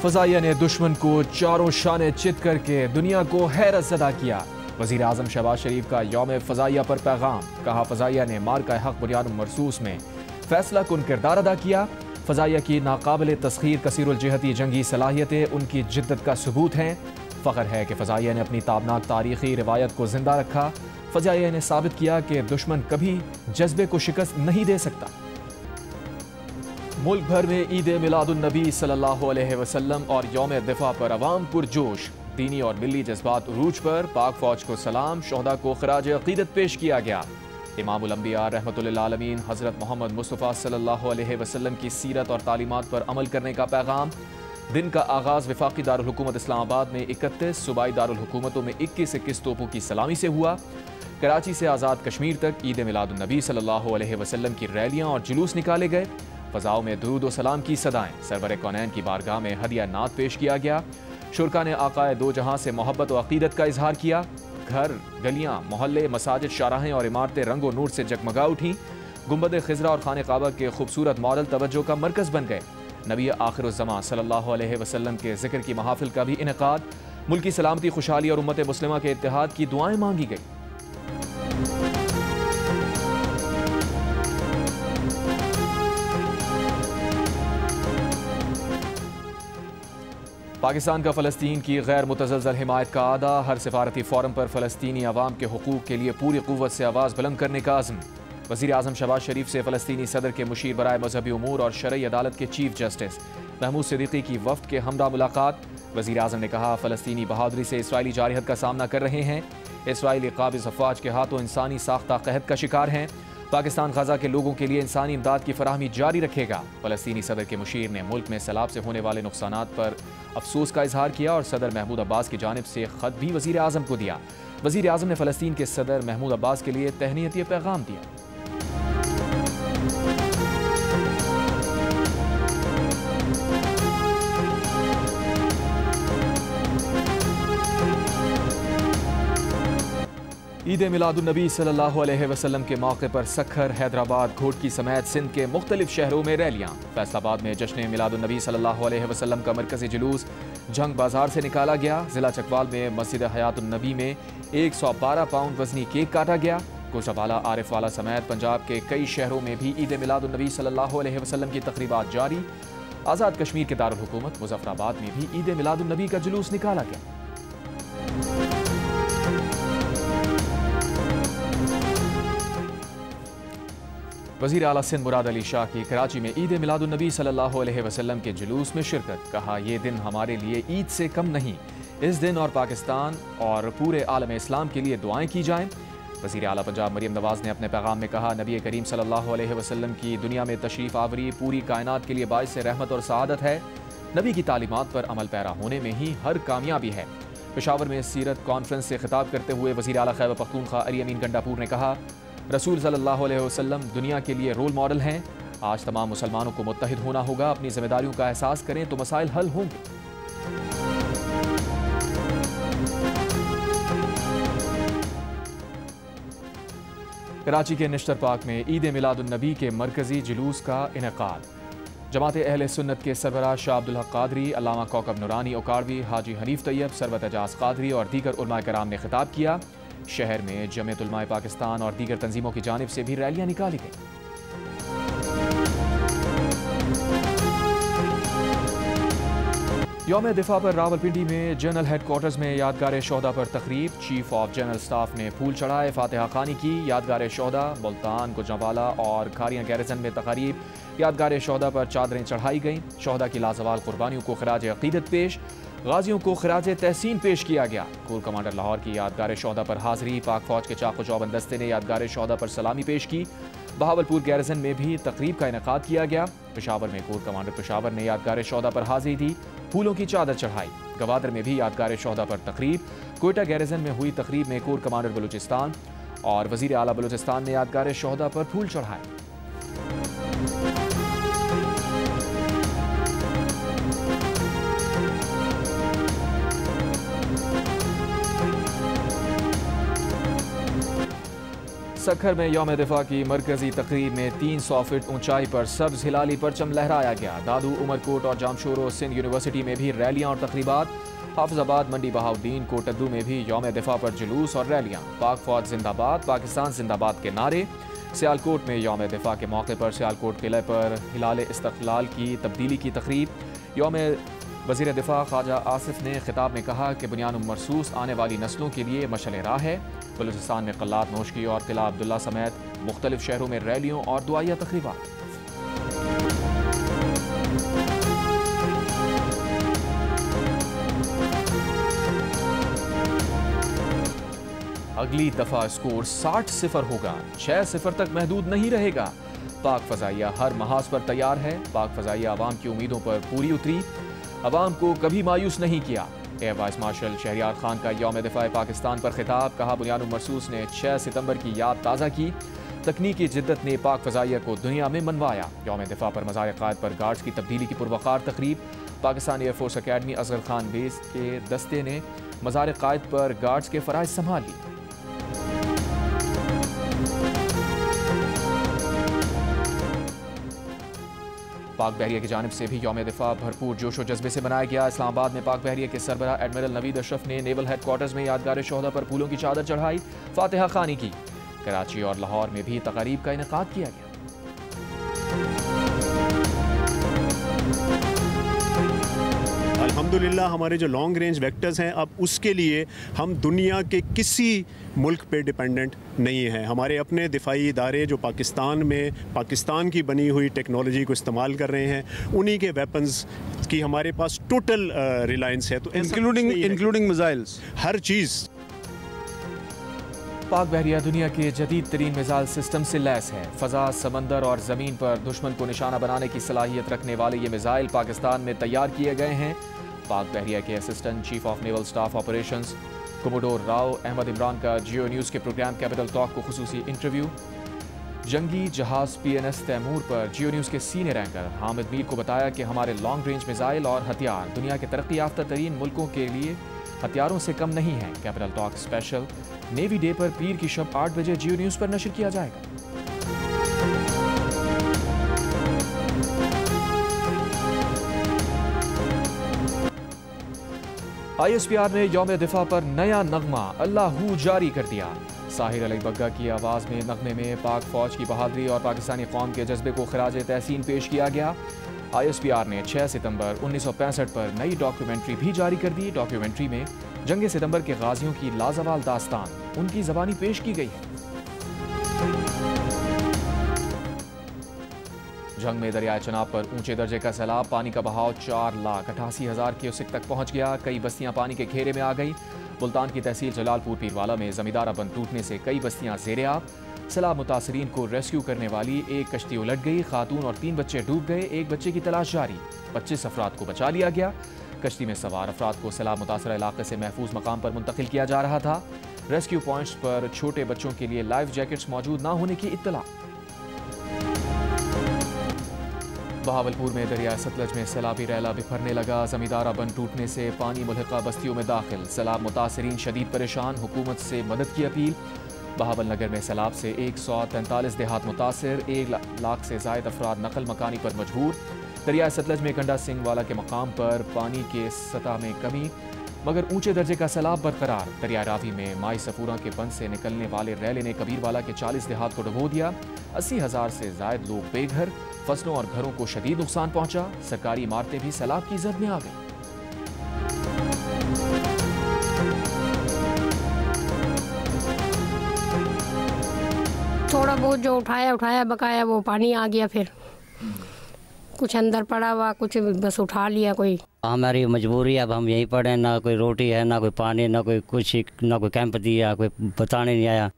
फ़ज़ाइया ने दुश्मन को चारों शाने चित करके दुनिया को हैरत ज़दा किया। वज़ीर आज़म शहबाज शरीफ का यौम फ़ज़ाइया पर पैगाम। कहा फ़ज़ाइया ने मार्का हक़ बुनियाद मरसूस में फ़ैसला कुन किरदार अदा किया। फ़ज़ाइया की नाकाबिल तस्ख़ीर कसीरुल जिहती जंगी सलाहियतें उनकी जिद्दत का सबूत हैं। फ़ख्र है कि फ़ज़ाइया ने अपनी ताबनाक तारीख़ी रिवायत को ज़िंदा रखा। फ़ज़ाइया ने साबित किया कि दुश्मन कभी जज्बे को शिकस्त नहीं दे सकता। मुल्क भर में ईद मिलादुन्नबी सल्लल्लाहु अलैहि वसल्लम और यौम दिफा पर अवाम पुरजोश। दीनी और मिली जज्बात उरूज पर। पाक फौज को सलाम, शोहदा को खराज अक़ीदत पेश किया गया। इमामुल अंबिया रहमतुल लिल आलमीन हज़रत मोहम्मद मुस्तफ़ा सल्लल्लाहु अलैहि वसल्लम की सीरत और तालीमात पर अमल करने का पैगाम। दिन का आगाज़ वफाकी दारुल हुकूमत इस्लामाबाद में 31, सूबाई दारुल हुकूमतों में 21 तोपों की सलामी से हुआ। कराची से आज़ाद कश्मीर तक ईद मिलादुन्नबी सल्लल्लाहु अलैहि वसल्लम की रैलियाँ और जुलूस निकाले गए। फ़ज़ाओं में दुरूद व सलाम की सदाएं। सरवर कौनैन की बारगाह में हदिया नात पेश किया गया। शुरका ने आकाए दो जहां से मोहब्बत व अक़ीदत का इजहार किया। घर, गलियां, मोहल्ले, मसाजिद, शाहराहें और इमारतें रंगो नूर से जगमगा उठी। गुंबद खिज़रा और खाने काबा के खूबसूरत मॉडल तवज्जो का मरकज़ बन गए। नबी आखिरुज़्ज़मां सल्लल्लाहु अलैहि वसल्लम के ज़िक्र की महाफिल का भी इनेकाद। मुल्क की सलामती, खुशहाली और उम्मत मुस्लिमा के इत्तेहाद की दुआएं मांगी गई। पाकिस्तान का फ़लस्तीन की गैर मुतज़लज़ल हिमायत का आदा। हर सिफारती फ़ोरम पर फ़लस्तीनी अवाम के हुकूक़ के लिए पूरी क़ुव्वत से आवाज़ बुलंद करने का अज़्म। वज़ीर आज़म शहबाज शरीफ से फ़लस्तीनी सदर के मुशीर बराए मजहबी उमूर और शरई अदालत के चीफ जस्टिस महमूद सिद्दीकी की वफ़द के हमरा मुलाकात। वज़ीर आज़म ने कहा, फ़लस्तीनी बहादुरी से इसराइली जारहत का सामना कर रहे हैं। इसराइली काबिज़ अफ़वाज के हाथों इंसानी साख्ता कहत का शिकार हैं। पाकिस्तान गजा के लोगों के लिए इंसानी इमदाद की फराहमी जारी रखेगा। फ़लस्तीनी सदर के मुशीर ने मुल्क में सैलाब से होने वाले नुकसानात पर अफसोस का इजहार किया और सदर महमूद अब्बास की जानिब से ख़त भी वज़ीर आज़म को दिया। वज़ीर आज़म ने फ़लस्तीन के सदर महमूद अब्बास के लिए तहनीती पैगाम दिया। ईद मिलादुन्नबी सल्लल्लाहु अलैहि वसल्लम के मौके पर सखर, हैदराबाद, घोटकी समेत सिंध के मुख्तलिफ शहरों में रैलियाँ। फैसलाबाद में जश्न मिलादुन्नबी सल्लल्लाहु अलैहि वसल्लम का मरकज़ी जुलूस जंग बाजार से निकाला गया। ज़िला चकवाल में मस्जिद हयातुन्नबी में 112 पाउंड वज़नी केक काटा गया। कोचावाला, आरिफवाला समेत पंजाब के कई शहरों में भी ईद मिलादुन्नबी सल्लल्लाहु अलैहि वसल्लम की तक़रीबात जारी। आज़ाद कश्मीर के दारुल हुकूमत मुज़फ़्फ़राबाद में भी ईद मिलादुन्नबी का जुलूस निकाला गया। वज़ीर आला सिंध मुराद अली शाह की कराची में ईद मिलादुन्नबी सल्लल्लाहु अलैहि वसल्लम के जुलूस में शिरकत। कहा, ये दिन हमारे लिए ईद से कम नहीं। इस दिन और पाकिस्तान और पूरे आलम इस्लाम के लिए दुआएं की जाएं। वज़ीर आला पंजाब मरियम नवाज़ ने अपने पैगाम में कहा, नबी करीम सल्लल्लाहु अलैहि वसल्लम की दुनिया में तशरीफ़ आवरी पूरी कायनात के लिए बाइस रहमत और सआदत है। नबी की तालीमात पर अमल पैरा होने में ही हर कामयाबी है। पेशावर में सीरत कॉन्फ्रेंस से खिताब करते हुए वज़ीर आला खैबर पख्तूनख्वा अली अमीन गंडापुर ने कहा, रसूल सल्लल्लाहु अलैहि वसल्लम दुनिया के लिए रोल मॉडल हैं। आज तमाम मुसलमानों को मुत्तहिद होना होगा। अपनी जिम्मेदारियों का एहसास करें तो मसाइल हल होंगे। कराची के निश्तर पार्क में ईद मिलादुन्नबी के मरकजी जुलूस का इनेकाद। जमात अहले सुन्नत के सरबराह शाह अब्दुल हक कादरी, अल्लामा कौकब नूरानी ओकाड़वी, हाजी हनीफ तैयब, सरवत एजाज कादरी और दीगर उलमाए कराम ने खिताब किया। शहर में जमीयत उलमाए पाकिस्तान और दीगर तंजीमों की जानिब से भी रैलियां निकाली गई। यौम दिफा पर रावलपिंडी में जनरल हेडक्वार्टर्स में यादगार शोहदा पर तकरीब। चीफ ऑफ जनरल स्टाफ ने फूल चढ़ाए, फातिहा खानी की। यादगार शोहदा मुल्तान, गुजरांवाला और खारियां गैरिजन में तकारीब। यादगार शोहदा पर चादरें चढ़ाई गईं। शोहदा की लाजवाल कुर्बानियों को खराज अक़ीदत पेश। गाजियों को खराज तहसीन पेश किया गया। कोर कमांडर लाहौर की यादगार शोहदा पर हाजिरी। पाक फौज के चाको चौबंद दस्ते ने यादगार शोहदा पर सलामी पेश की। बहावलपुर गैरिजन में भी तकरीब का इनेकाद किया गया। पेशावर में कोर कमांडर पेशावर ने यादगार शोहदा पर हाजिरी दी, फूलों की चादर चढ़ाई। गवादर में भी यादगार शोहदा पर तकरीब। कोयटा गैरिजन में हुई तकरीब में कोर कमांडर बलूचिस्तान और वजीर आला बलूचिस्तान ने यादगार शोहदा पर फूल चढ़ाए। सखर में यौम दिफा की मरकजी तकरीब में 300 फीट ऊंचाई पर सब्ज हिलाली परचम लहराया गया। दादू, उमरकोट और जामशोरो सिंध यूनिवर्सिटी में भी रैलियां और तकरीबात। हाफिजाबाद, मंडी बहाउद्दीन, कोटद्दू में भी यौम दिफा पर जुलूस और रैलियां। पाक फौज जिंदाबाद, पाकिस्तान जिंदाबाद के नारे। सियालकोट में यौम दिफा के मौके पर सियालकोट किले पर हिलाल इस्तक़लाल की तब्दीली की तकरीब। यौम वज़ीर दिफा ख्वाजा आसिफ ने खिताब में कहा कि बुनियान मरसूस आने वाली नस्लों के लिए मशअल राह है। बलूचिस्तान में कल्लात नोशकी और किला अब्दुल्ला समेत मुख्तलिफ शहरों में रैलियों और दुआया तकरीबात। अगली दफा स्कोर 60-0 होगा, 6-0 तक महदूद नहीं रहेगा। पाक फजाइया हर महाज पर तैयार है। पाक फजाइया अवाम की उम्मीदों पर पूरी उतरी, अवाम को कभी मायूस नहीं किया। Air vice marshal Shahriyar Khan का यौम दिफा पाकिस्तान पर खिताब। कहा, बुनियान मरसूस ने 6 सितंबर की याद ताज़ा की। तकनीकी जिद्दत ने पाक फजाइया को दुनिया में मनवाया। यौम दिफा पर मज़ार क़ायद पर गार्ड्स की तब्दीली की पुरवकार तकरीब। Pakistan air force academy Asghar Khan base के दस्ते ने मज़ार क़ायद पर गार्ड्स के फ़राइज़ संभाल ली। पाक बहरिया की जानिब से भी यौम दिफा भरपूर जोश व जज्बे से मनाया गया। इस्लामाबाद में पाक बहरिया के सरबराह एडमिरल नवीद अशरफ ने नेवल हेडक्वार्टर्स में यादगार शोहदा पर फूलों की चादर चढ़ाई, फातिहा खानी की। कराची और लाहौर में भी तकारीब का इनेकाद किया गया। अल्हम्दुलिल्लाह हमारे जो लॉन्ग रेंज वेक्टर्स हैं, अब उसके लिए हम दुनिया के किसी मुल्क पे डिपेंडेंट नहीं हैं। हमारे अपने दिफाई इदारे जो पाकिस्तान में पाकिस्तान की बनी हुई टेक्नोलॉजी को इस्तेमाल कर रहे हैं, उन्हीं के वेपन्स की हमारे पास टोटल रिलायंस है। तो इंक्लूडिंग मिसाइल्स, हर चीज़। पाक बहरिया दुनिया के जदीद तरीन मिसाइल सिस्टम से लैस है। फ़ज़ा, समंदर और ज़मीन पर दुश्मन को निशाना बनाने की सलाहियत रखने वाले ये मिसाइल पाकिस्तान में तैयार किए गए हैं। पाक बहरिया के assistant chief of naval staff operations commodore Rao Ahmed Imran का जियो न्यूज़ के प्रोग्राम कैपिटल टॉक को खुसूसी इंटरव्यू। जंगी जहाज़ PNS तैमूर पर जियो न्यूज़ के सीनियर एंकर हामिद मीर को बताया कि हमारे लॉन्ग रेंज मिसाइल और हथियार दुनिया के तरक्की याफ्ता तरीन मुल्कों के लिए हथियारों से कम नहीं है। Capital talk special navy day पर पीर की शब 8 बजे जियो न्यूज़ पर नशर किया जाएगा। ISPR ने यौम दिफा पर नया नगमा अल्लाहू जारी कर दिया। साहिर अली बग्गा की आवाज़ में नगमे में पाक फौज की बहादुरी और पाकिस्तानी कौम के जज्बे को खराज तहसीन पेश किया गया। ISPR ने 6 सितंबर 1965 पर नई डॉक्यूमेंट्री भी जारी कर दी। डॉक्यूमेंट्री में जंग सितंबर के गाजियों की लाजवाल दास्तान उनकी ज़बानी पेश की गई है। जंग में दरियाए चनाब पर ऊंचे दर्जे का सैलाब, पानी का बहाव 4,88,000 क्यूसेक तक पहुंच गया। कई बस्तियां पानी के घेरे में आ गई। मुल्तान की तहसील जलालपुर पीरवाला में जमींदारा बंद टूटने से कई बस्तियां ज़ेरे आब। सैलाब मुतासरीन को रेस्क्यू करने वाली एक कश्ती उलट गई। खातून और 3 बच्चे डूब गए। एक बच्चे की तलाश जारी। 25 अफराद को बचा लिया गया। कश्ती में सवार अफराद को सैलाब मुतासरा इलाके से महफूज मकाम पर मुंतकिल किया जा रहा था। रेस्क्यू पॉइंट्स पर छोटे बच्चों के लिए लाइफ जैकेट्स मौजूद न होने की इत्तला। बहावलपुर में दरिया सतलज में सैलाबी रैला बिखरने लगा। जमींदारा बंद टूटने से पानी मुल्हिका बस्तियों में दाखिल। सैलाब मुतासरीन शदीद परेशान, हुकूमत से मदद की अपील। बहावल नगर में सैलाब से 143 देहात मुतासिर, 1 लाख से जायद अफराद नकल मकानी पर मजबूर। दरिया सतलज में गंडा सिंह वाला के मकाम पर पानी के सतह में कमी मगर ऊंचे दर्जे का सैलाब बरकरार। दरिया रावी में माई सफूरा के बंद से निकलने वाले रैले ने कबीरवाला के 40 देहात को डुबो दिया। 80,000 से जायद लोग बेघर। फसलों और घरों को शदीद नुकसान पहुंचा। सरकारी इमारतें भी सैलाब की जद में आ गई। थोड़ा बहुत जो उठाया बकाया वो पानी आ गया, फिर कुछ अंदर पड़ा हुआ, कुछ बस उठा लिया। कोई हमारी मजबूरी है, अब हम यहीं पड़े, ना कोई रोटी है, ना कोई पानी, ना कोई कुछ, ना कोई कैंप दिया, कोई बताने नहीं आया।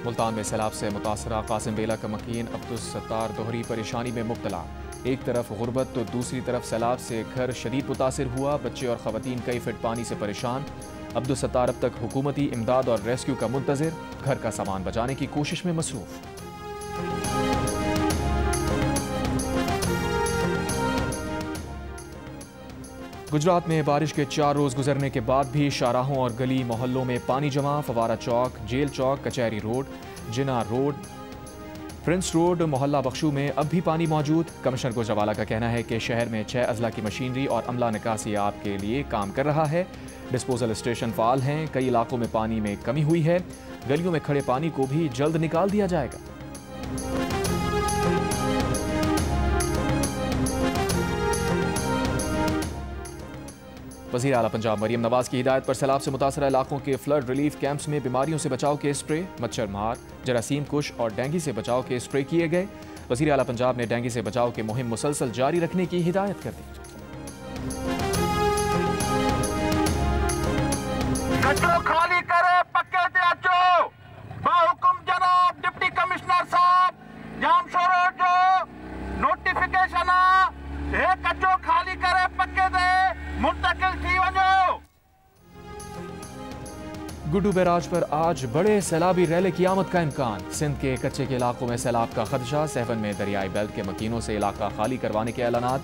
मुल्तान में सैलाब से मुतासरा कासिम बेला का मकीन अब्दुल सत्तार दोहरी परेशानी में मुब्तला। एक तरफ गुर्बत तो दूसरी तरफ सैलाब से घर शदीद मुतासिर हुआ। बच्चे और खवातीन कई फिट पानी से परेशान। अब्दुल सत्तार अब तक हुकूमती इमदाद और रेस्क्यू का मुंतजिर, घर का सामान बचाने की कोशिश में मसरूफ। गुजरात में बारिश के 4 रोज गुजरने के बाद भी शाहराहों और गली मोहल्लों में पानी जमा। फवारा चौक, जेल चौक, कचहरी रोड, जिना रोड, प्रिंस रोड, मोहल्ला बख्शू में अब भी पानी मौजूद। कमिश्नर गुजरावाला का कहना है कि शहर में 6 अजला की मशीनरी और अमला निकासी आप के लिए काम कर रहा है। डिस्पोजल स्टेशन फाल हैं। कई इलाकों में पानी में कमी हुई है। गलियों में खड़े पानी को भी जल्द निकाल दिया जाएगा। वज़ीर आला पंजाब मरियम नवाज की हिदायत पर सैलाब से मुतासरा इलाकों के फ्लड रिलीफ कैंप्स में बीमारियों से बचाव के स्प्रे, मच्छर मार, जरासीम कुश और डेंगू से बचाव के स्प्रे किए गए। वज़ीर आला पंजाब ने डेंगू से बचाव की मुहिम मुसलसल जारी रखने की हिदायत कर दी। खाली करे पक्के ते अचो बाहुकुम जनाब डिप्टी कमिश्नर साहब जाम शोरो जो नोटिफिकेशन है कचो खाली करे पक्के ते मुंतकिल थी वञो। गुड्डू बैराज पर आज बड़े सैलाबी रैले की आमद का इम्कान। सिंध के कच्चे के इलाकों में सैलाब का खदशा। सहवन में दरियाई बेल्ट के मकीनों से इलाका खाली करवाने के ऐलानात।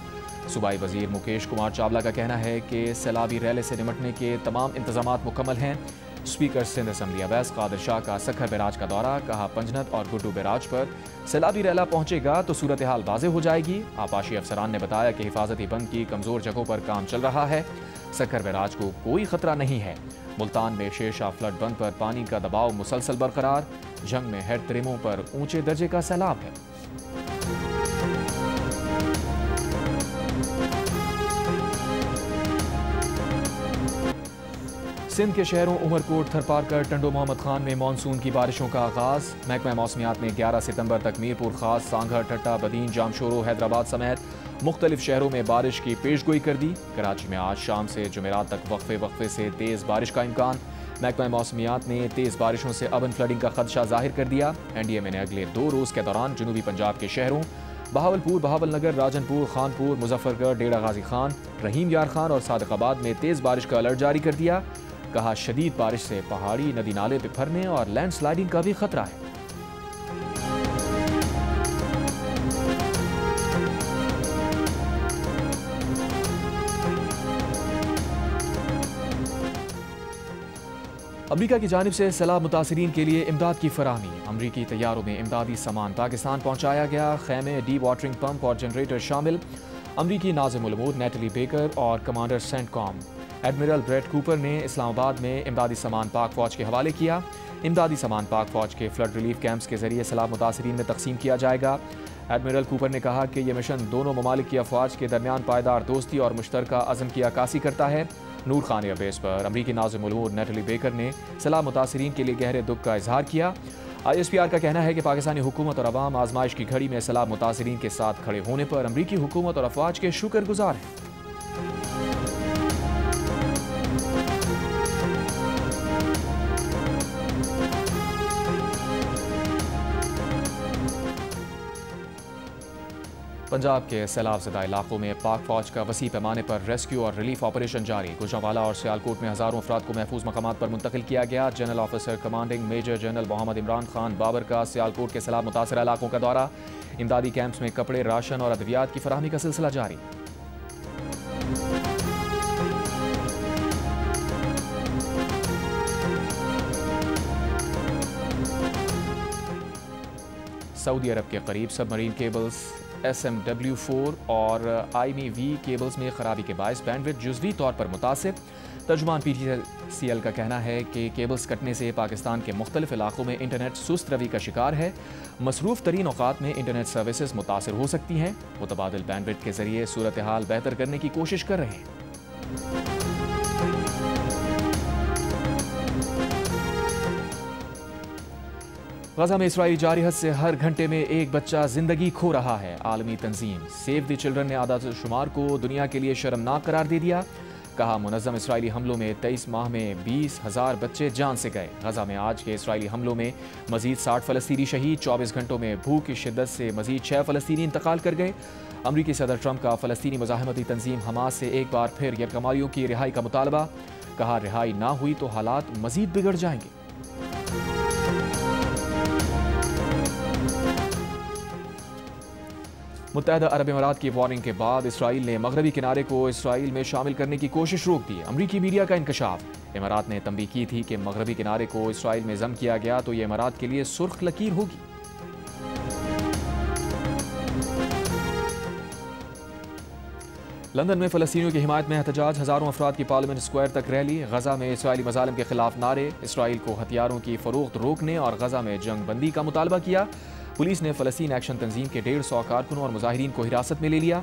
सूबाई वजीर मुकेश कुमार चावला का कहना है कि सैलाबी रैले से निपटने के तमाम इंतजामात मुकम्मल हैं। स्पीकर सिंध असम्बली अवैस कादिर शाह का सखर बैराज का दौरा। कहा पंजनत और गुड्डू बैराज पर सैलाबी रैला पहुंचेगा तो सूरत हाल वाज़ेह हो जाएगी। आपाशी अफसरान ने बताया कि हिफाजती बंद की कमज़ोर जगहों पर काम चल रहा है। सखर बैराज को कोई खतरा नहीं है। मुल्तान में शेरशाह फ्लड बंद पर पानी का दबाव मुसलसल बरकरार। जंग में हेड तरीमों पर ऊंचे दर्जे का सैलाब है। सिंध के शहरों उमरकोट, थरपारकर, टंडो मोहम्मद खान में मानसून की बारिशों का आगाज। महकमा मौसमियात ने 11 सितंबर तक मीरपुर खास, सांघा, टट्टा, बदीन, जामशोरो, हैदराबाद समेत मुख्तलिफ शहरों में बारिश की पेशगोई कर दी। कराची में आज शाम से जुमेरात तक वक्फे से तेज़ बारिश का इम्कान। महकमा मौसमियात ने तेज़ बारिशों से अवन फ्लडिंग का खदशा जाहिर कर दिया। NDMA ने अगले 2 रोज़ के दौरान जनूबी पंजाब के शहरों बहावलपुर, बहावलनगर, राजनपुर, खानपुर, मुजफ्फरगढ़, डेरा गाजी खान, रहीम यार खान और सादिकाबाद में तेज़ बारिश का अलर्ट जारी कर दिया। कहा शदीद बारिश से पहाड़ी नदी नाले बिखरने और लैंडस्लाइडिंग का भी खतरा है। अमरीका की जानिब से सैलाब मुतासरीन के लिए इमदाद की फराहमी। अमरीकी तैयारों में इमदादी सामान पाकिस्तान पहुंचाया गया। खैमे, डी वाटरिंग पंप और जनरेटर शामिल। अमरीकी नाज़िमुल उमूर नेटली बेकर और commander CENTCOM admiral Brett Cooper ने इस्लामाबाद में इमदादी सामान पाक फौज के हवाले किया। इमदादी सामान पाक फौज के फ्लड रिलीफ कैंप्स के जरिए सैलाब मुतासरीन में तकसीम किया जाएगा। एडमिरल कूपर ने कहा कि यह मिशन दोनों ममालिक की अफवाज के दरमियान पायदार दोस्ती और मुश्तरका अज़म की अक्कासी करता है। नूर खान एयरबेस पर अमरीकी नाज़िमुल उमूर नेटली बेकर ने सैलाब मुतासरीन के लिए गहरे दुख का इजहार किया। ISPR का कहना है कि पाकिस्तानी हुकूमत और अवाम आजमाइश की घड़ी में सैलाब मुतासरीन के साथ खड़े होने पर अमरीकी हुकूमत और अफवाज के शुक्रगुजार हैं। पंजाब के सैलाब ज़दा इलाकों में पाक फौज का वसी पैमाने पर रेस्क्यू और रिलीफ ऑपरेशन जारी। गुजरांवाला और सियालकोट में हज़ारों अफराद को महफूज मकामात पर मुंतकिल किया गया। General officer commanding major general Mohammad Imran Khan Babar का सियालकोट के सैलाब मुतासरा इलाकों का दौरा। इमदादी कैंप्स में कपड़े, राशन और अद्वियात की फराहमी का सिलसिला जारी। सऊदी अरब के करीब सबमरीन केबल्स SMW4 और IMV केबल्स में खराबी के बायस बैंडविड्थ जुज़वी तौर पर मुतासिर। तर्जुमान PTCL का कहना है कि केबल्स कटने से पाकिस्तान के मुख्तलिफ इलाकों में इंटरनेट सुस्त रवि का शिकार है। मसरूफ़ तरीन औक़ात में इंटरनेट सर्विसेज मुतासिर हो सकती हैं। मुतबादिल बैंडविड्थ के ज़रिए सूरत हाल बेहतर करने की कोशिश कर रहे हैं। गजा में इसराइली जारी हद से हर घंटे में एक बच्चा जिंदगी खो रहा है। आलमी तंजीम सेव द चिल्ड्रन ने आदाद-ओ-शुमार को दुनिया के लिए शर्मनाक करार दे दिया। कहा मुनज़्ज़म इसराइली हमलों में 23 माह में 20,000 बच्चे जान से गए। गजा में आज के इसराइली हमलों में मजीद 60 फ़लस्तीनी शहीद। 24 घंटों में भूख की शिद्दत से मजीद 6 फ़लस्तीनी इंतकाल कर गए। अमरीकी सदर ट्रंप का फ़लस्तीनी मुज़ाहमती तंजीम हमास से एक बार फिर यरगमालियों की रिहाई का मुतालबा। कहा रिहाई ना हुई तो हालात मजीद बिगड़ जाएंगे। मुत्तहदा अरब अमीरात की वार्निंग के बाद इसराइल ने मगरबी किनारे को इसराइल में शामिल करने की कोशिश रोक दी। अमरीकी मीडिया का इंकशाफ। इमारात ने तंबीह की थी कि मगरबी किनारे को इसराइल में जम किया गया तो ये इमारात के लिए सुर्ख लकीर होगी। लंदन में फ़लस्तीनियों की हिमायत में एहतजाज। हज़ारों अफराद की पार्लियामेंट स्क्वायर तक रैली। गजा में इसराइली मज़ालिम के खिलाफ नारे। इसराइल को हथियारों की फ़रोख्त रोकने और गजा में जंग बंदी का मुतालबा किया। पुलिस ने फ़लस्तीन एक्शन तंजीम के 150 कारकुनों और मुजाहिरीन को हिरासत में ले लिया।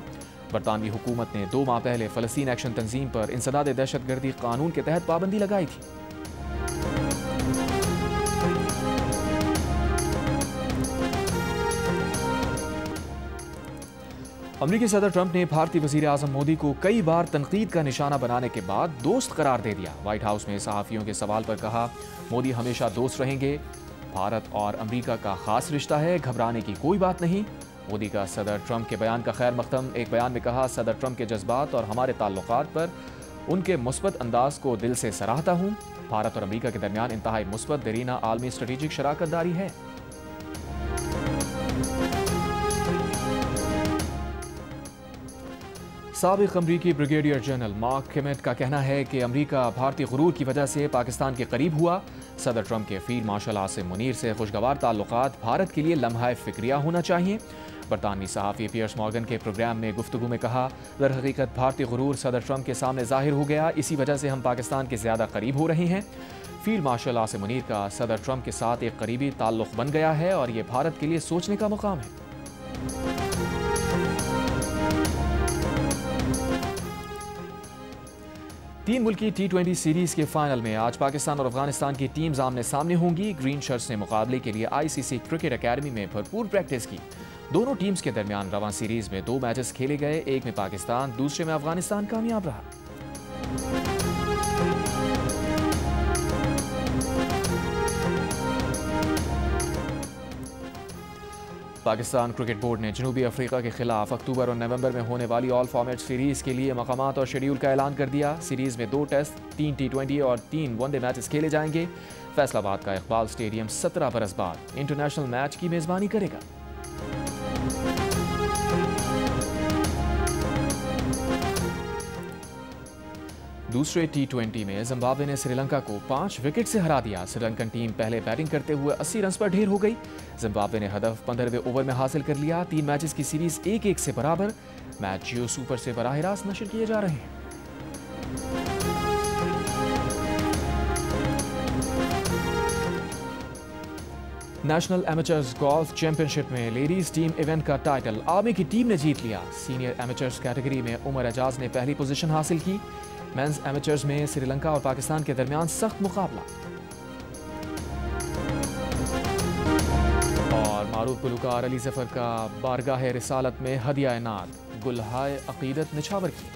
बरतानवी हुकूमत ने 2 माह पहले फ़लस्तीन एक्शन तंजीम पर इंसदाद दहशतगर्दी कानून के तहत पाबंदी लगाई थी। अमरीकी सदर ट्रंप ने भारतीय वज़ीर आज़म मोदी को कई बार तनकीद का निशाना बनाने के बाद दोस्त करार दे दिया। व्हाइट हाउस में सहाफ़ियों के सवाल पर कहा, मोदी हमेशा दोस्त रहेंगे। भारत और अमरीका का खास रिश्ता है, घबराने की कोई बात नहीं। मोदी का सदर ट्रंप के बयान का खैर मकदम। एक बयान में कहा, सदर ट्रंप के जज्बात और हमारे ताल्लुकात पर उनके मुस्बत अंदाज को दिल से सराहता हूँ। भारत और अमरीका के दरमियान इंतहाई मुस्बत दरीना आलमी स्ट्रेटेजिक शराकत दारी है। साबिक अमरीकी ब्रिगेडियर जनरल मार्क किमेट का कहना है कि अमरीका भारतीय गुरूर की वजह से पाकिस्तान के करीब हुआ। सदर ट्रंप के फील्ड मार्शल आसिम मुनीर से खुशगवार ताल्लुकात भारत के लिए लम्हा फिक्रिया होना चाहिए। बरतानवी सहाफ़ी पियर्स मॉर्गन के प्रोग्राम में गुफ्तगू में कहा, दर हकीकत भारतीय गुरूर सदर ट्रंप के सामने जाहिर हो गया, इसी वजह से हम पाकिस्तान के ज़्यादा करीब हो रहे हैं। फील्ड मार्शल आसिम मुनीर का सदर ट्रंप के साथ एक करीबी ताल्लुक़ बन गया है और ये भारत के लिए सोचने का मुकाम है। तीन मुल्की T20 सीरीज के फाइनल में आज पाकिस्तान और अफगानिस्तान की टीम्स आमने सामने होंगी। ग्रीन शर्ट्स ने मुकाबले के लिए ICC क्रिकेट अकेडमी में भरपूर प्रैक्टिस की। दोनों टीम्स के दरमियान रवां सीरीज में 2 मैचेस खेले गए, एक में पाकिस्तान, दूसरे में अफगानिस्तान कामयाब रहा। पाकिस्तान क्रिकेट बोर्ड ने जनूबी अफ्रीका के खिलाफ अक्टूबर और नवंबर में होने वाली ऑल फॉर्मेट सीरीज के लिए मकामात और शेड्यूल का ऐलान कर दिया। सीरीज में 2 टेस्ट, 3 T20 और 3 वनडे मैचेस खेले जाएंगे। फैसलाबाद का इकबाल स्टेडियम 17 बरस बाद इंटरनेशनल मैच की मेजबानी करेगा। दूसरे T20 में जिम्बाब्वे ने श्रीलंका को 5 विकेट से हरा दिया। श्रीलंकन टीम पहले बैटिंग करते हुए 80 रन पर ढेर हो गई। जिम्बाब्वे ने हदफ 15वें ओवर में हासिल कर लिया। 3 मैचेस की सीरीज 1-1 से बराबर। मैच जियो सुपर से बराह रास्त नशर किए जा रहे हैं। नेशनल एमेचर्स गोल्फ चैंपियनशिप में लेडीज टीम इवेंट का टाइटल आर्मी की टीम ने जीत लिया। सीनियर एमेचर्स कैटेगरी में उमर एजाज ने पहली पोजीशन हासिल की। मेंस एमेचर्स में श्रीलंका और पाकिस्तान के दरमियान सख्त मुकाबला। और मारूफ गुलकार अली जफर का बारगाह रिसालत में हदिया नात गुलहाए अकीदत निछावर की।